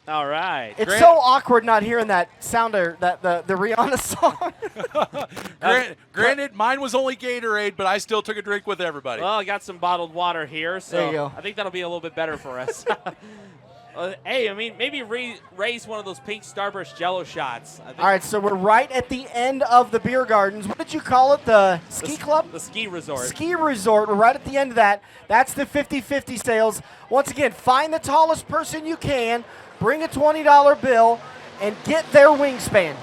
All right. It's so awkward not hearing that sounder, the Rihanna song. Granted, mine was only Gatorade, but I still took a drink with everybody. Well, I got some bottled water here, so there you go. I think that'll be a little bit better for us. Hey, I mean, maybe raise one of those pink Starburst Jello shots. All right, so we're right at the end of the beer gardens. What did you call it? The ski club? The ski resort. Ski resort. We're right at the end of that. That's the 50-50 sales. Once again, find the tallest person you can, bring a $20 bill, and get their wingspan.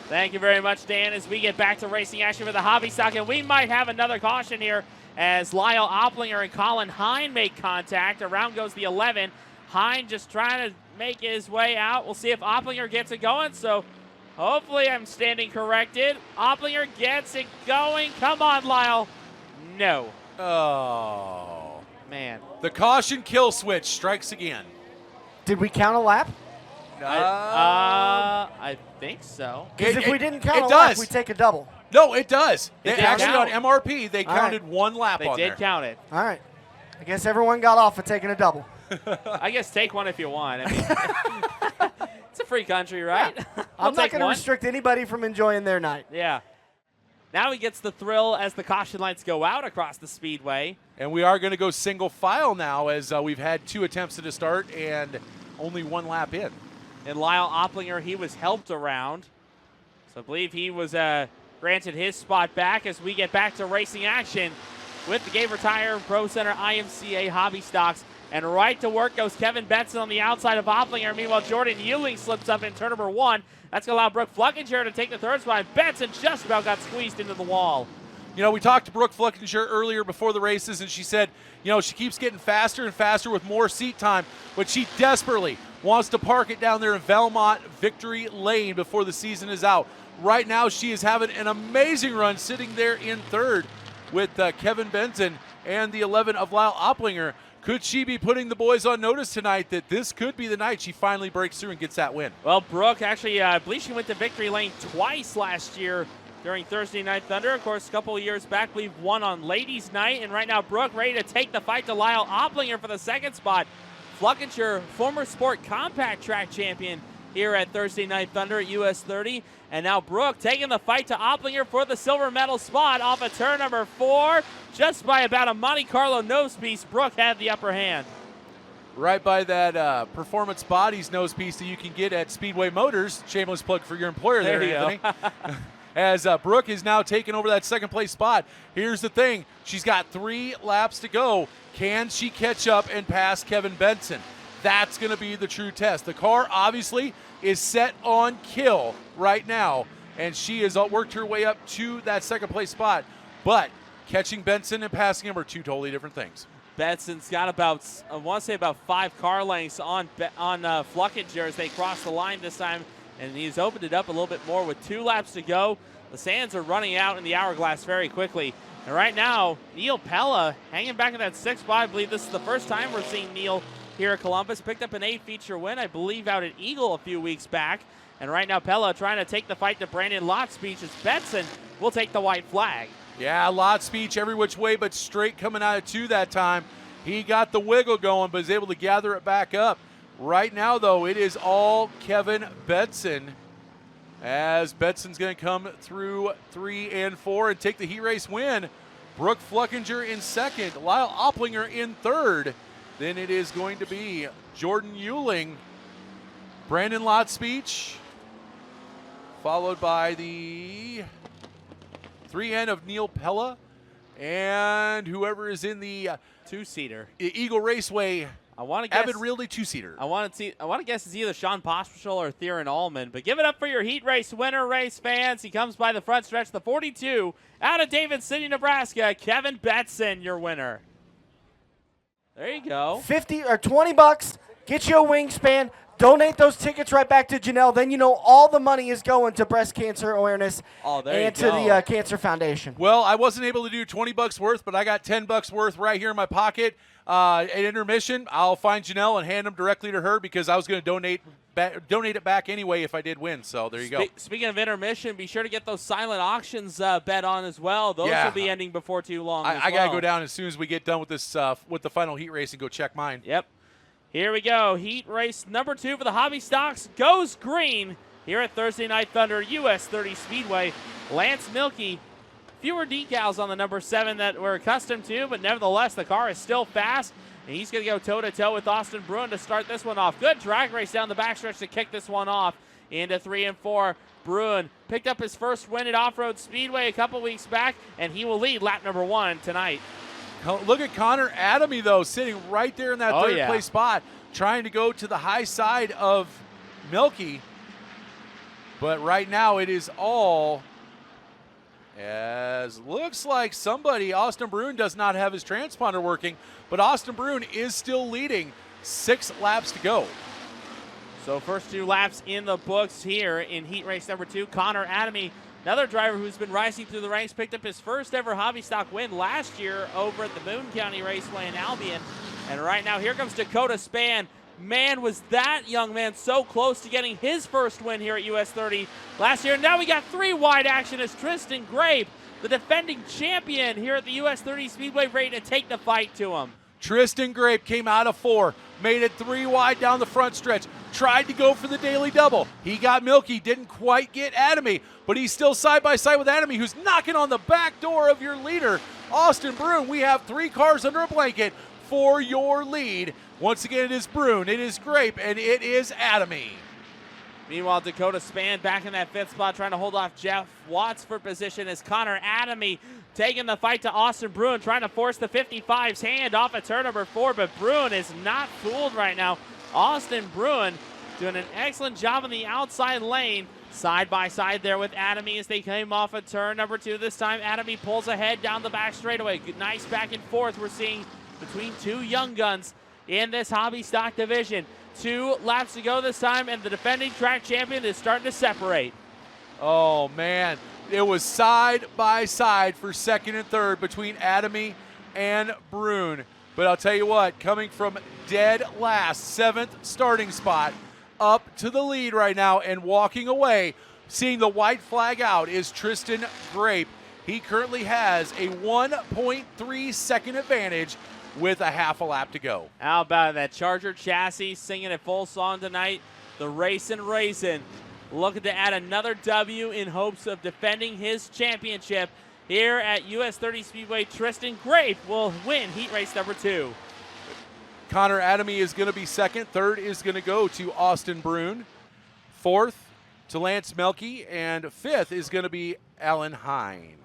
Thank you very much, Dan, as we get back to racing action for the Hobby Stock. And we might have another caution here as Lyle Opplinger and Colin Hine make contact. Around goes the 11. Hine just trying to make his way out. We'll see if Opplinger gets it going. So hopefully I'm standing corrected. Opplinger gets it going. Come on, Lyle. No. Oh. Man. The caution kill switch strikes again. Did we count a lap? I think so. Because if we didn't count a lap, we take a double. No, it does. It Actually, count. on MRP, they counted one lap on there. They did count it. All right. I guess everyone got off for taking a double. I guess take one if you want. I mean, it's a free country, right? Yeah. I'm not going to restrict anybody from enjoying their night. Yeah. Now he gets the thrill as the caution lights go out across the speedway. And we are going to go single file now as we've had 2 attempts at a start and only 1 lap in. And Lyle Opplinger, he was helped around. So I believe he was granted his spot back as we get back to racing action with the Gaver Tire Pro Center IMCA Hobby Stocks. And right to work goes Kevin Benson on the outside of Opplinger. Meanwhile, Jordan Ewing slips up in turn number 1. That's going to allow Brooke Fluckinger to take the 3rd spot. Benson just about got squeezed into the wall. You know, we talked to Brooke Fluckinger earlier before the races, and she said, you know, she keeps getting faster and faster with more seat time, but she desperately wants to park it down there in Valmont Victory Lane before the season is out. Right now, she is having an amazing run sitting there in 3rd with Kevin Benson and the 11 of Lyle Opplinger. Could she be putting the boys on notice tonight that this could be the night she finally breaks through and gets that win? Well, Brooke, actually, I believe she went to Victory Lane twice last year during Thursday Night Thunder. Of course, a couple of years back, we've won on Ladies Night. And right now, Brooke ready to take the fight to Lyle Opplinger for the 2nd spot. Fluckinger, former Sport Compact Track champion here at Thursday Night Thunder at US 30. And now Brooke taking the fight to Opplinger for the silver medal spot off of turn number 4. Just by about a Monte Carlo nose piece, Brooke had the upper hand. Right by that Performance Bodies nose piece that you can get at Speedway Motors. Shameless plug for your employer there, Anthony. As Brooke is now taking over that 2nd place spot. Here's the thing. She's got 3 laps to go. Can she catch up and pass Kevin Benson? That's going to be the true test. The car obviously is set on kill right now, and she has worked her way up to that 2nd place spot. But catching Benson and passing him are 2 totally different things. Benson's got about, I want to say about 5 car lengths on Fluckinger as they cross the line this time, and he's opened it up a little bit more with 2 laps to go. The sands are running out in the hourglass very quickly. And right now, Neil Pella hanging back in that 6th spot. I believe this is the first time we're seeing Neil here at Columbus. Picked up an 8-feature win, I believe, out at Eagle a few weeks back. And right now, Pella trying to take the fight to Brandon Lott's Beach as Benson will take the white flag. Yeah, Lott's Beach every which way but straight coming out of 2 that time. He got the wiggle going, but is able to gather it back up. Right now, though, it is all Kevin Benson, as Benson's going to come through 3 and 4 and take the heat race win. Brooke Fluckinger in 2nd, Lyle Opplinger in 3rd. Then it is going to be Jordan Ewing, Brandon Lott's Beach, followed by the 3N of Neil Pella, and whoever is in the 2-seater. Eagle Raceway I want to guess. Avid Realty 2-seater. I want to guess it's either Sean Pospisil or Theron Allman. But give it up for your heat race winner, race fans. He comes by the front stretch, the 42, out of David City, Nebraska. Kevin Benson, your winner. There you go. 50 or 20 bucks. Get you a wingspan. Donate those tickets right back to Janelle. Then you know all the money is going to breast cancer awareness and to the Cancer Foundation. Well, I wasn't able to do 20 bucks worth, but I got 10 bucks worth right here in my pocket. At intermission, I'll find Janelle and hand them directly to her because I was going to donate it back anyway if I did win. So there you go. Speaking of intermission, be sure to get those silent auctions bet on as well. Those will be ending before too long. I got to go down as soon as we get done with this with the final heat race and go check mine. Yep. Here we go. Heat race number 2 for the Hobby Stocks goes green here at Thursday Night Thunder, US 30 Speedway. Lance Milkey, fewer decals on the number 7 that we're accustomed to, but nevertheless, the car is still fast, and he's going to go toe-to-toe with Austin Bruin to start this one off. Good drag race down the backstretch to kick this one off into 3 and 4. Bruin picked up his first win at Off-Road Speedway a couple weeks back, and he will lead lap number 1 tonight. Look at Connor Adamy, though, sitting right there in that third place spot, trying to go to the high side of Milkey. But right now it is all, as looks like somebody, Austin Bruin does not have his transponder working, but Austin Bruin is still leading. 6 laps to go. So first 2 laps in the books here in heat race number 2. Connor Adamy, another driver who's been rising through the ranks, picked up his first ever Hobby Stock win last year over at the Boone County Raceway in Albion. And right now, here comes Dakota Spann. Man, was that young man so close to getting his first win here at US 30 last year. Now we got 3 wide action as Tristan Grape, the defending champion here at the US 30 Speedway, ready to take the fight to him. Tristan Grape came out of 4, made it 3 wide down the front stretch, tried to go for the daily double. He got Milkey, didn't quite get Adamy, but he's still side by side with Adamy, who's knocking on the back door of your leader, Austin Bruin. We have 3 cars under a blanket for your lead. Once again, it is Bruin, it is Grape, and it is Adamy. Meanwhile, Dakota Spann back in that 5th spot, trying to hold off Jeff Watts for position as Connor Adamy taking the fight to Austin Bruin, trying to force the 55's hand off at turn number 4, but Bruin is not fooled right now. Austin Bruin doing an excellent job in the outside lane, side by side there with Adamy as they came off of turn number 2. This time, Adamy pulls ahead down the back straightaway. Good, nice back and forth we're seeing between 2 young guns in this Hobby Stock division. 2 laps to go this time, and the defending track champion is starting to separate. Oh, man. It was side by side for 2nd and 3rd between Adamy and Bruin. But I'll tell you what, coming from dead last, 7th starting spot, up to the lead right now and walking away, seeing the white flag out, is Tristan Grape. He currently has a 1.3 second advantage with a half a lap to go. How about that Charger chassis singing a full song tonight? The Racin'. Looking to add another W in hopes of defending his championship here at US 30 Speedway. Tristan Grape will win heat race number 2. Connor Adamy is going to be 2nd. 3rd is going to go to Austin Bruin. 4th to Lance Milkey. And 5th is going to be Alan Hine.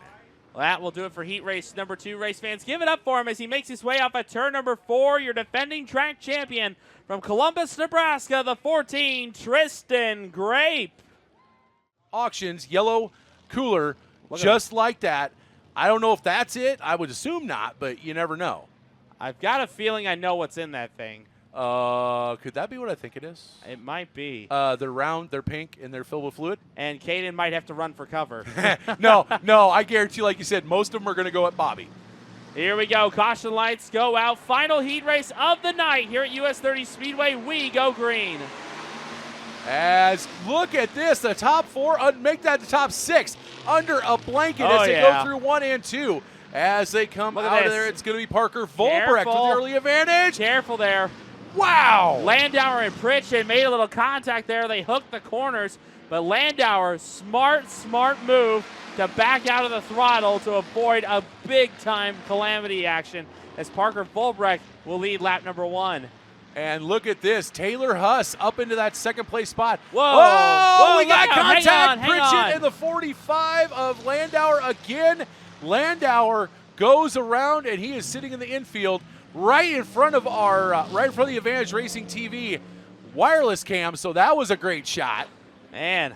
Well, that will do it for heat race number 2. Race fans, give it up for him as he makes his way off at turn number 4. Your defending track champion from Columbus, Nebraska, the 14, Tristan Grape. Auctions, yellow cooler, just like that. I don't know if that's it. I would assume not, but you never know. I've got a feeling I know what's in that thing. Could that be what I think it is? It might be. They're round, they're pink, and they're filled with fluid. And Caden might have to run for cover. No, I guarantee, like you said, most of them are going to go at Bobby. Here we go. Caution lights go out. Final heat race of the night here at US 30 Speedway. We go green. As look at this, the top 4, make that the top 6 under a blanket as they go through 1 and 2. As they come out of there, it's going to be Parker Volbrecht with the early advantage. Careful there. Wow. Landauer and Pritchett made a little contact there. They hooked the corners, but Landauer, smart move to back out of the throttle to avoid a big-time calamity action as Parker Volbrecht will lead lap number 1. And look at this, Taylor Huss up into that 2nd place spot. Whoa, we got contact. Hang on. Pritchett in the 45 of Landauer again. Landauer goes around, and he is sitting in the infield right in front of the Advantage Racing TV wireless cam. So that was a great shot. Man,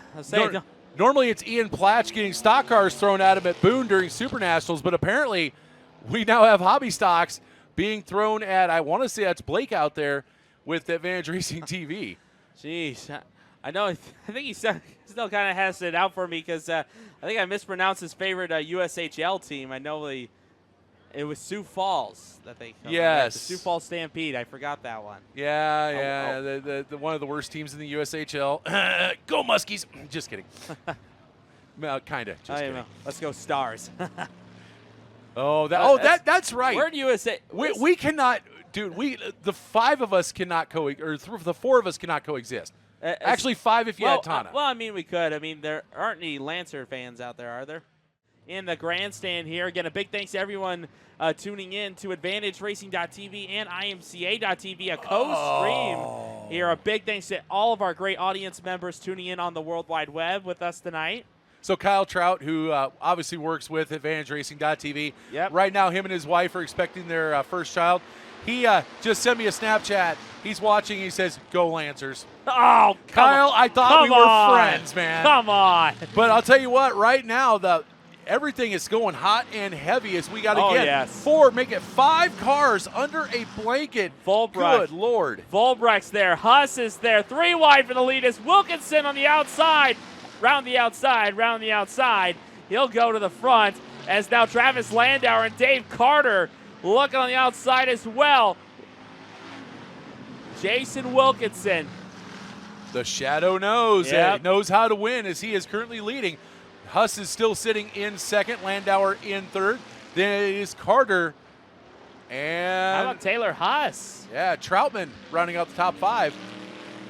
normally it's Ian Platch getting stock cars thrown at him at Boone during Super Nationals, but apparently we now have Hobby Stocks being thrown at, I want to say that's Blake out there with Advantage Racing TV. Jeez, I know. I think he still kind of has it out for me because I think I mispronounced his favorite USHL team. I know it was Sioux Falls that they come. Yes. The Sioux Falls Stampede. I forgot that one. Yeah. The one of the worst teams in the USHL. Go Muskies. Just kidding. Kind of. Just kidding. Let's go Stars. That's right. Where do USA? We cannot Dude, the five of us cannot the four of us cannot coexist. Actually, five if you had Tana. Well, I mean, we could. I mean, there aren't any Lancer fans out there, are there? In the grandstand here. Again, a big thanks to everyone tuning in to AdvantageRacing.tv and IMCA.tv, a co-stream here. A big thanks to all of our great audience members tuning in on the World Wide Web with us tonight. So Kyle Trout, who obviously works with AdvantageRacing.tv, right now him and his wife are expecting their first child. He just sent me a Snapchat. He's watching. He says, "Go Lancers." Oh, Kyle, I thought we were friends, man. Come on. But I'll tell you what, right now, everything is going hot and heavy as we got to get make it 5 cars under a blanket. Volbrecht. Good Lord. Volbrecht's there. Huss is there. 3 wide for the lead is Wilkinson on the outside. Round the outside. He'll go to the front as now Travis Landauer and Dave Carter looking on the outside as well. Jason Wilkinson. The Shadow knows. He knows how to win as he is currently leading. Huss is still sitting in second. Landauer in third. Then it is Carter. And how about Taylor Huss? Yeah, Troutman rounding out the top 5.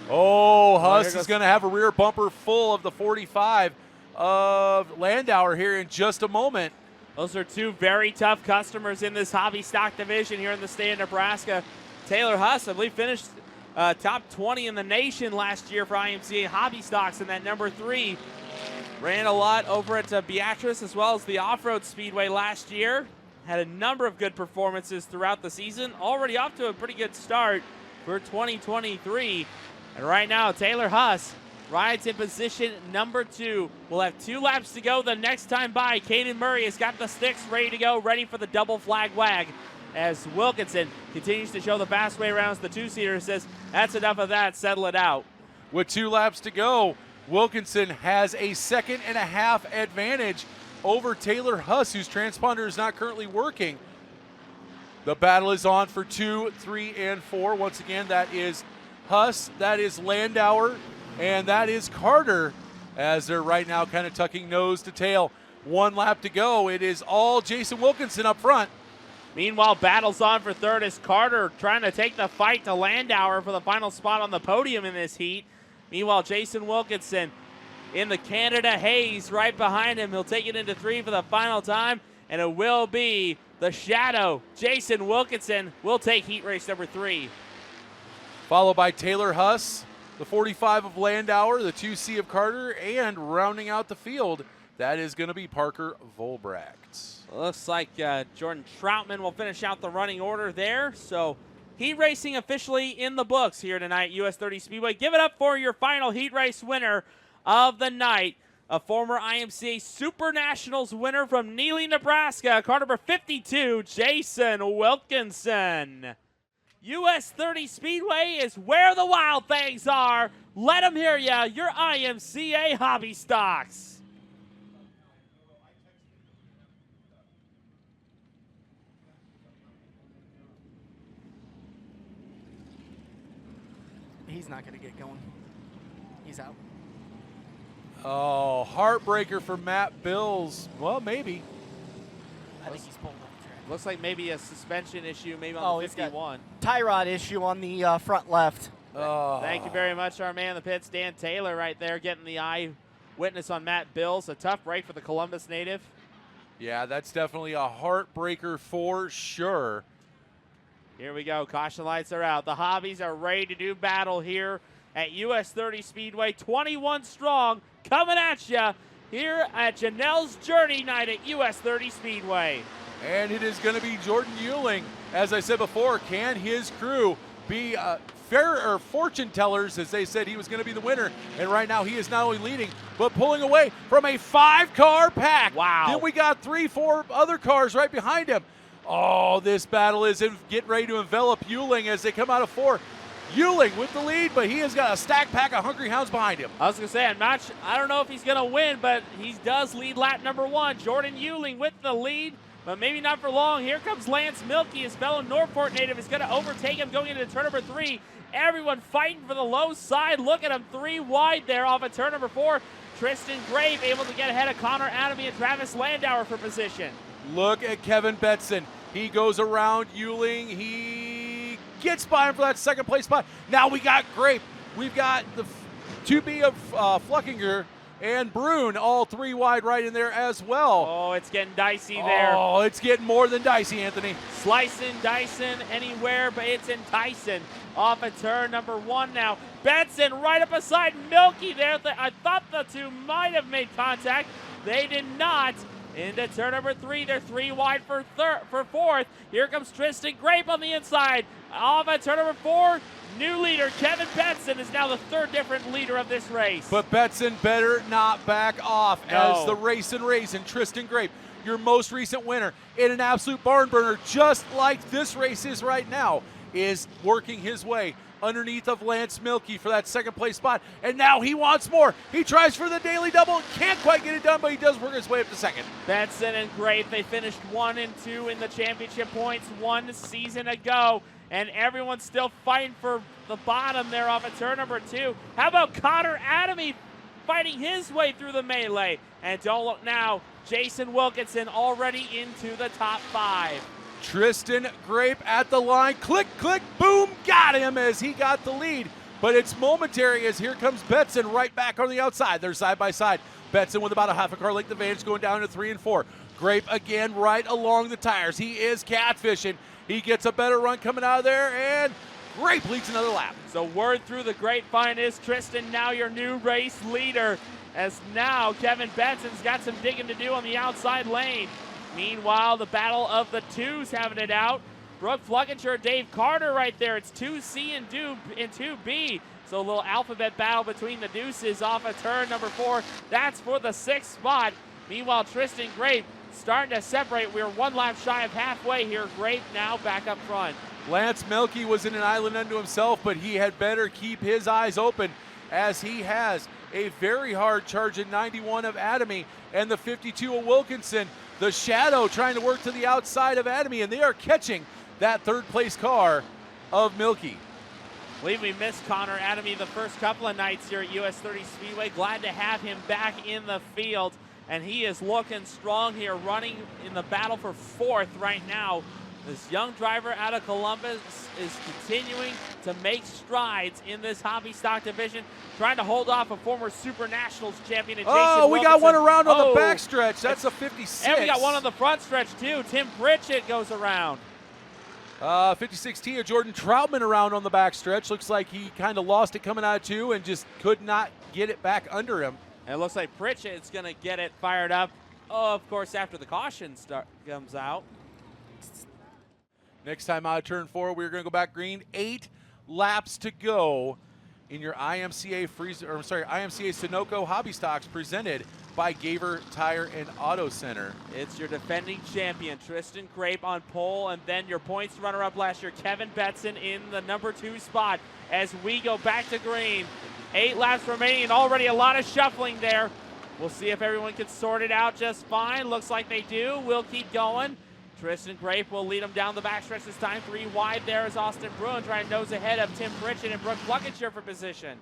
Oh, Huss is going to have a rear bumper full of the 45 of Landauer here in just a moment. Those are 2 very tough customers in this hobby stock division here in the state of Nebraska. Taylor Huss, I believe, finished top 20 in the nation last year for IMCA Hobby Stocks in that number 3. Ran a lot over at Beatrice as well as the off-road Speedway last year. Had a number of good performances throughout the season. Already off to a pretty good start for 2023. And right now, Taylor Huss rides in position number 2. We'll have 2 laps to go the next time by. Caden Murray has got the sticks ready to go, ready for the double flag wag. As Wilkinson continues to show the fast way around, the 2-seater says, that's enough of that, settle it out. With 2 laps to go, Wilkinson has a 1.5-second advantage over Taylor Huss, whose transponder is not currently working. The battle is on for 2, 3, and 4. Once again, that is Huss, that is Landauer, and that is Carter, as they're right now kind of tucking nose to tail. 1 lap to go. It is all Jason Wilkinson up front. Meanwhile, battles on for third as Carter trying to take the fight to Landauer for the final spot on the podium in this heat. Meanwhile, Jason Wilkinson in the Canada haze right behind him. He'll take it into 3 for the final time, and it will be the Shadow. Jason Wilkinson will take heat race number 3. Followed by Taylor Huss, the 45 of Landauer, the 2C of Carter, and rounding out the field, that is going to be Parker Volbrecht. Looks like Jordan Troutman will finish out the running order there. So heat racing officially in the books here tonight, US 30 Speedway. Give it up for your final heat race winner of the night, a former IMCA Super Nationals winner from Neely, Nebraska, car number 52, Jason Wilkinson. US 30 Speedway is where the wild things are. Let them hear ya, your IMCA Hobby Stocks. He's not going to get going. He's out. Oh, heartbreaker for Matt Bills. Well, maybe. I think he's pulled off the track. Looks like maybe a suspension issue, maybe on the 51. Tie rod issue on the front left. Oh. Thank you very much, our man in the pits, Dan Taylor, right there, getting the eye witness on Matt Bills. A tough break for the Columbus native. Yeah, that's definitely a heartbreaker for sure. Here we go. Caution lights are out. The hobbies are ready to do battle here at US 30 Speedway. 21 strong coming at you here at Janelle's Journey Night at US 30 Speedway. And it is going to be Jordan Euling. As I said before, can his crew be fortune tellers, as they said he was going to be the winner? And right now he is not only leading, but pulling away from a 5-car pack. Wow. Then we got 3, 4 other cars right behind him. Oh, this battle is getting ready to envelop Euling as they come out of 4. Euling with the lead, but he has got a stack pack of Hungry Hounds behind him. I was going to say, I don't know if he's going to win, but he does lead lap number 1. Jordan Euling with the lead, but maybe not for long. Here comes Lance Milkey, his fellow Northport native, is going to overtake him going into turn number 3. Everyone fighting for the low side. Look at him, 3 wide there off of turn number 4. Tristan Grave able to get ahead of Connor Adamy and Travis Landauer for position. Look at Kevin Betson. He goes around Euling. He gets by him for that second place spot. Now we got Grape. We've got the 2B of Fluckinger and Brune, all 3 wide right in there as well. Oh, it's getting dicey there. Oh, it's getting more than dicey, Anthony. Slicing, dicing, anywhere, but it's enticing. Off of turn number 1 now. Benson right up beside Milky there. I thought the two might have made contact. They did not. Into turn number 3. They're 3 wide for 4th. Here comes Tristan Grape on the inside. Off at turn number 4. New leader, Kevin Benson, is now the 3rd different leader of this race. But Benson better not back off as the race and racing. Tristan Grape, your most recent winner in an absolute barn burner, just like this race is right now, is working his way underneath of Lance Milky for that second place spot. And now he wants more. He tries for the daily double. Can't quite get it done, but he does work his way up to second. Benson and Grape, they finished 1 and 2 in the championship points 1 season ago. And everyone's still fighting for the bottom there off of turn number 2. How about Connor Adamy fighting his way through the melee? And don't look now, Jason Wilkinson already into the top 5. Tristan Grape at the line. Click, click, boom, got him as he got the lead. But it's momentary as here comes Benson right back on the outside. They're side by side. Benson with about a half a car length advantage going down to 3 and 4. Grape again right along the tires. He is catfishing. He gets a better run coming out of there, and Grape leads another lap. So word through the grapevine is Tristan now your new race leader, as now Kevin Benson's got some digging to do on the outside lane. Meanwhile, the battle of the 2s having it out. Brooke Fluckinger, Dave Carter right there. It's 2C and 2B. So a little alphabet battle between the deuces off of turn number 4. That's for the 6th spot. Meanwhile, Tristan Grape starting to separate. We're 1 lap shy of halfway here. Grape now back up front. Lance Milky was in an island unto himself, but he had better keep his eyes open as he has a very hard charge in 91 of Adamy and the 52 of Wilkinson. The shadow trying to work to the outside of Adamy, and they are catching that 3rd place car of Milky. I believe we missed Connor Adamy the first couple of nights here at US 30 Speedway. Glad to have him back in the field. And he is looking strong here, running in the battle for 4th right now. This young driver out of Columbus is continuing to make strides in this hobby stock division, trying to hold off a former Super Nationals champion. Jason we Wilkinson. got one around on the backstretch. That's a 56. And we got one on the front stretch too. Tim Pritchett goes around. 56T of Jordan Troutman around on the backstretch. Looks like he kind of lost it coming out of 2 and just could not get it back under him. And it looks like Pritchett's going to get it fired up. Oh, of course, after the caution comes out. Next time out of turn 4, we're going to go back green. 8 laps to go in your IMCA IMCA Sunoco Hobby Stocks presented by Gaver Tire and Auto Center. It's your defending champion, Tristan Grape on pole, and then your points runner-up last year, Kevin Benson in the number 2 spot as we go back to green. 8 laps remaining, and already a lot of shuffling there. We'll see if everyone can sort it out just fine. Looks like they do. We'll keep going. Tristan Grape will lead them down the backstretch this time. 3 wide there is Austin Bruin trying to nose ahead of Tim Pritchett and Brooke Fluckinger for position.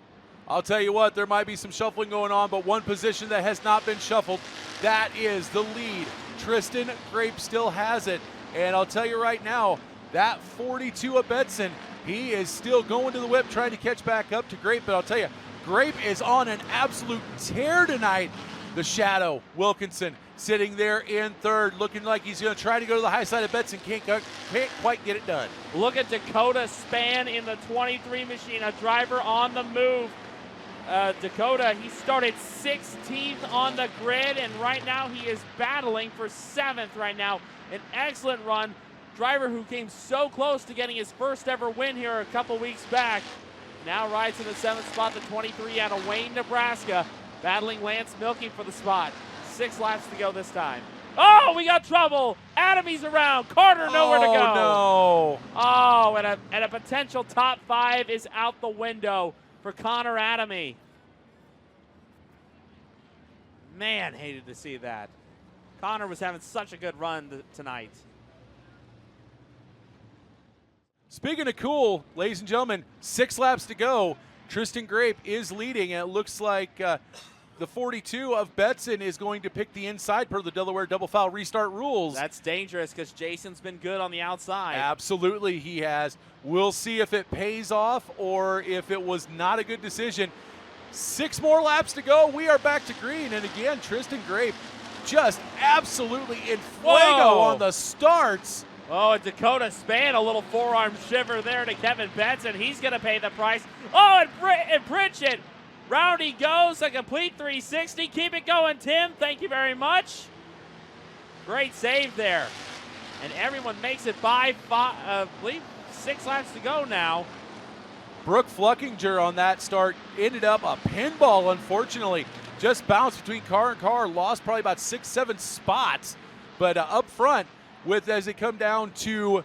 I'll tell you what, there might be some shuffling going on, but one position that has not been shuffled, that is the lead. Tristan Grape still has it. And I'll tell you right now, that 42 of Benson, he is still going to the whip, trying to catch back up to Grape. But I'll tell you, Grape is on an absolute tear tonight. The shadow, Wilkinson, sitting there in 3rd, looking like he's going to try to go to the high side of Benson. Can't quite get it done. Look at Dakota Span in the 23 machine, a driver on the move. Dakota, he started 16th on the grid, and right now he is battling for 7th right now. An excellent run. Driver who came so close to getting his first ever win here a couple weeks back. Now rides in the 7th spot, the 23 out of Wayne, Nebraska, battling Lance Milky for the spot. 6 laps to go this time. Oh, we got trouble. Adamy's around. Carter nowhere to go. Oh, no. Oh, and a potential top 5 is out the window for Connor Adamy. Man, hated to see that. Connor was having such a good run tonight. Speaking of cool, ladies and gentlemen, 6 laps to go. Tristan Grape is leading, and it looks like the 42 of Betson is going to pick the inside per the Delaware double foul restart rules. That's dangerous because Jason's been good on the outside. Absolutely, he has. We'll see if it pays off or if it was not a good decision. 6 more laps to go. We are back to green. And again, Tristan Grape just absolutely in fuego on the starts. Oh, and Dakota Span, a little forearm shiver there to Kevin Benson. He's going to pay the price. Oh, and Pritchett. Round he goes, a complete 360. Keep it going, Tim. Thank you very much. Great save there. And everyone makes it by, I believe, 6 laps to go now. Brooke Fluckinger on that start ended up a pinball, unfortunately. Just bounced between car and car, lost probably about 6-7 spots. But up front, as they come down to,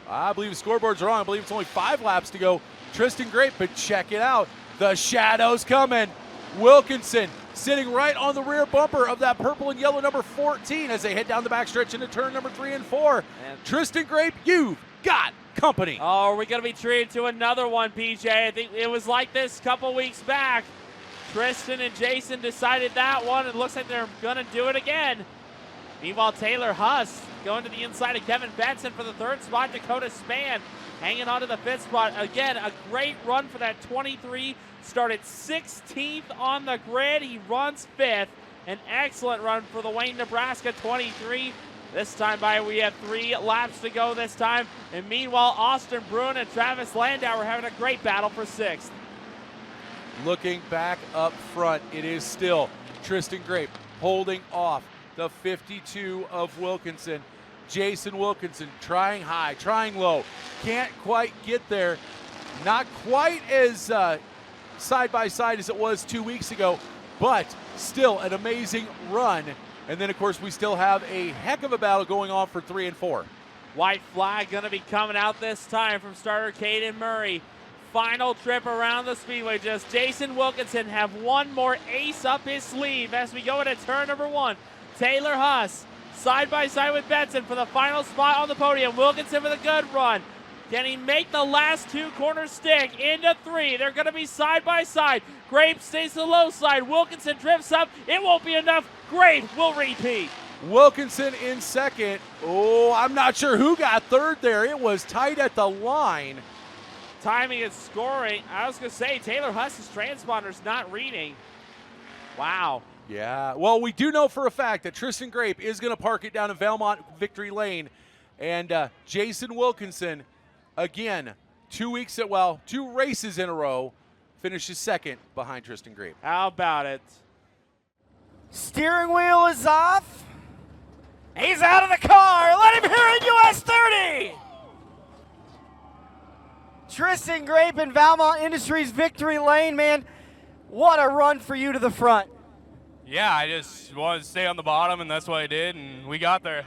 I believe the scoreboard's wrong, I believe it's only 5 laps to go. Tristan Grape, but check it out. The shadow's coming. Wilkinson sitting right on the rear bumper of that purple and yellow number 14 as they head down the backstretch into turn number 3 and 4. And Tristan Grape, you've got company. Oh, are we going to be treated to another one, PJ? I think it was like this a couple weeks back. Tristan and Jason decided that one. It looks like they're going to do it again. Meanwhile, Taylor Huss going to the inside of Kevin Benson for the 3rd spot. Dakota Span hanging on to the 5th spot. Again, a great run for that 23. Started 16th on the grid. He runs 5th. An excellent run for the Wayne, Nebraska 23. This time we have 3 laps to go this time. And meanwhile, Austin Bruin and Travis Landau are having a great battle for 6th. Looking back up front, it is still Tristan Grape holding off the 52 of Wilkinson. Jason Wilkinson trying high, trying low. Can't quite get there. Not quite as side by side as it was 2 weeks ago, but still an amazing run. And then, of course, we still have a heck of a battle going on for 3 and 4. White flag going to be coming out this time from starter Caden Murray. Final trip around the Speedway. Just Jason Wilkinson have one more ace up his sleeve as we go into turn number 1. Taylor Huss side by side with Benson for the final spot on the podium. Wilkinson with a good run. Can he make the last 2 corners stick into 3? They're going to be side by side. Grape stays to the low side. Wilkinson drifts up. It won't be enough. Grape will repeat. Wilkinson in 2nd. Oh, I'm not sure who got 3rd there. It was tight at the line. Timing and scoring. I was going to say, Taylor Huss's transponder's not reading. Wow. Yeah, well, we do know for a fact that Tristan Grape is going to park it down in Valmont Victory Lane. And Jason Wilkinson, again, 2 races in a row, finishes 2nd behind Tristan Grape. How about it? Steering wheel is off. He's out of the car. Let him hear it, US 30. Tristan Grape in Valmont Industries Victory Lane, man. What a run for you to the front. Yeah, I just wanted to stay on the bottom, and that's what I did, and we got there.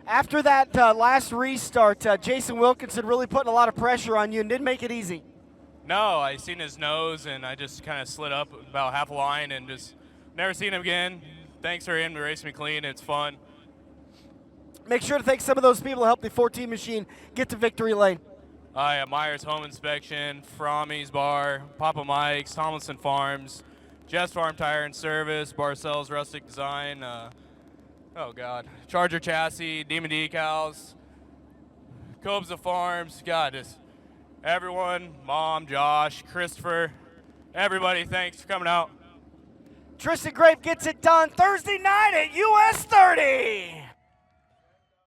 After that last restart, Jason Wilkinson really putting a lot of pressure on you and didn't make it easy. No, I seen his nose, and I just kind of slid up about half a line and just never seen him again. Thanks for him to race me clean. It's fun. Make sure to thank some of those people who helped the 14 machine get to Victory Lane. Yeah, Myers Home Inspection, Frommy's Bar, Papa Mike's, Tomlinson Farms, Jess Farm Tire and Service, Barcel's Rustic Design, Charger Chassis, Demon Decals, Cobza Farms, God, just everyone, Mom, Josh, Christopher, everybody, thanks for coming out. Tristan Grape gets it done Thursday night at US 30.